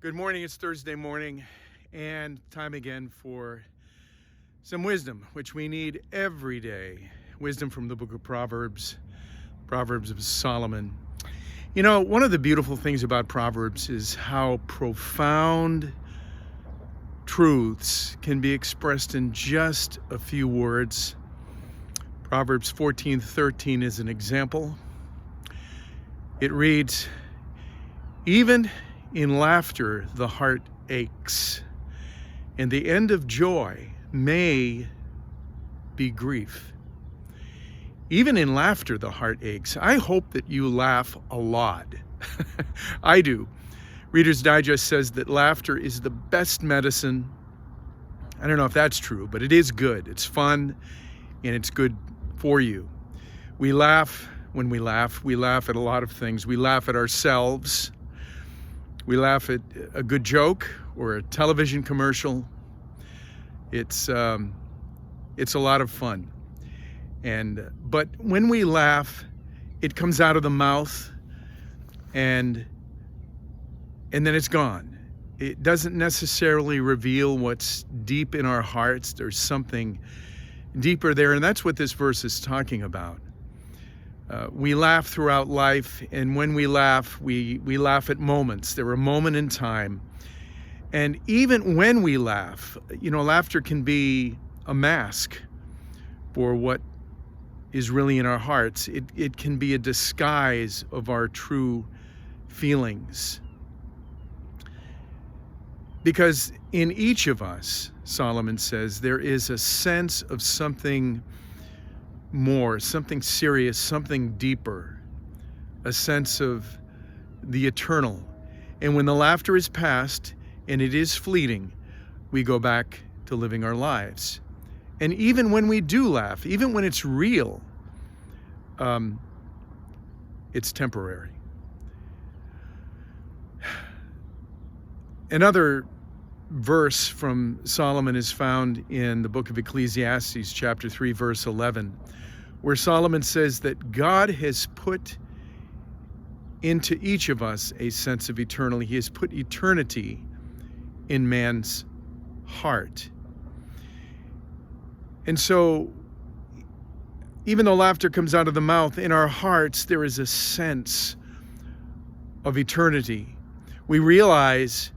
Good morning. It's Thursday morning, and time again for some wisdom, which we need every day. Wisdom from the book of Proverbs, Proverbs of Solomon. You know, one of the beautiful things about Proverbs is how profound truths can be expressed in just a few words. Proverbs 14:13 is an example. It reads, "Even in laughter, the heart aches, and the end of joy may be grief." Even in laughter, the heart aches. I hope that you laugh a lot. I do. Reader's Digest says that laughter is the best medicine. I don't know if that's true, but it is good. It's fun, and it's good for you. We laugh when we laugh. We laugh at a lot of things. We laugh at ourselves. We laugh at a good joke or a television commercial. It's a lot of fun. But when we laugh, it comes out of the mouth and then it's gone. It doesn't necessarily reveal what's deep in our hearts. There's something deeper there, and that's what this verse is talking about. We laugh throughout life, and when we laugh, we laugh at moments. They're a moment in time. And even when we laugh, laughter can be a mask for what is really in our hearts. It can be a disguise of our true feelings. Because in each of us, Solomon says, there is a sense of something more, something serious, something deeper, a sense of the eternal. And when the laughter is past, and it is fleeting, we go back to living our lives. And even when we do laugh, even when it's real, it's temporary. Another verse from Solomon is found in the book of Ecclesiastes, chapter 3, verse 11, where Solomon says that God has put into each of us a sense of eternity. He has put eternity in man's heart. And so, even though laughter comes out of the mouth, in our hearts there is a sense of eternity. We realize,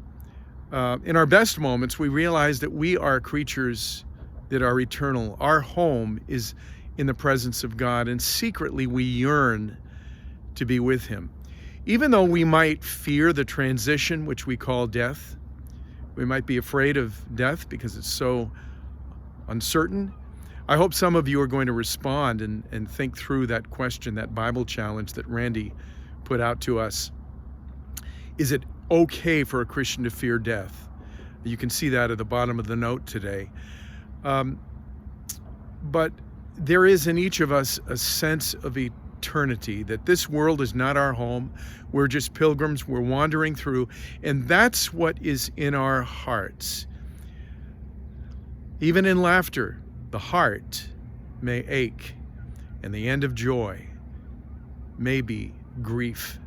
in our best moments, we realize that we are creatures that are eternal. Our home is in the presence of God, and secretly we yearn to be with Him. Even though we might fear the transition, which we call death, we might be afraid of death because it's so uncertain. I hope some of you are going to respond and think through that question, that Bible challenge that Randy put out to us. Is it okay for a Christian to fear death? You can see that at the bottom of the note today. But there is in each of us a sense of eternity, that this world is not our home. We're just pilgrims. We're wandering through, and that's what is in our hearts. Even in laughter, the heart may ache, and the end of joy may be grief.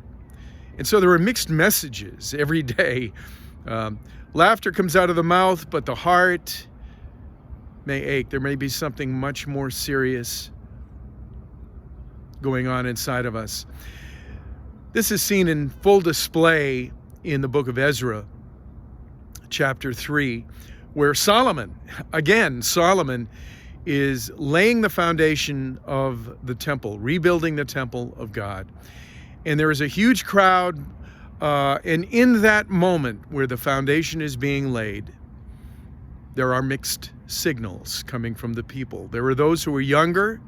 And so there are mixed messages every day. Laughter comes out of the mouth, but the heart may ache. There may be something much more serious going on inside of us. This is seen in full display in the book of Ezra, chapter 3, where Solomon is laying the foundation of the temple, rebuilding the temple of God. And there is a huge crowd, and in that moment where the foundation is being laid, there are mixed signals coming from the people. There are those who are younger,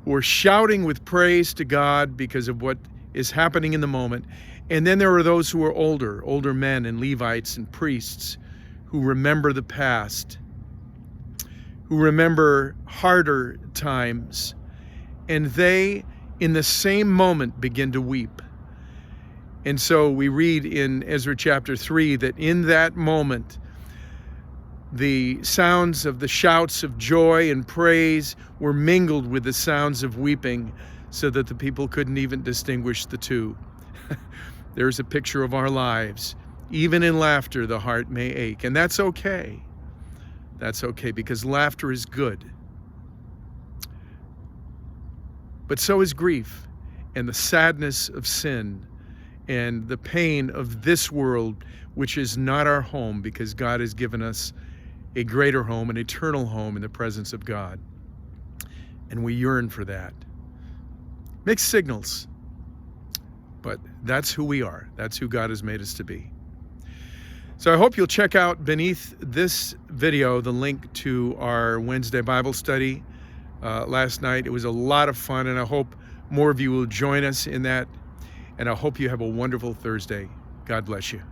who are shouting with praise to God because of what is happening in the moment. And then there are those who are older men and Levites and priests who remember the past, who remember harder times, and they, in the same moment, begin to weep. And so we read in Ezra chapter 3 that in that moment, the sounds of the shouts of joy and praise were mingled with the sounds of weeping, so that the people couldn't even distinguish the two. There's a picture of our lives Even in laughter, the heart may ache. And that's okay. That's okay, because laughter is good. But so is grief and the sadness of sin and the pain of this world, which is not our home, because God has given us a greater home, an eternal home in the presence of God. And we yearn for that. Mixed signals, but that's who we are. That's who God has made us to be. So I hope you'll check out beneath this video the link to our Wednesday Bible study last night. It was a lot of fun, and I hope more of you will join us in that. And I hope you have a wonderful Thursday. God bless you.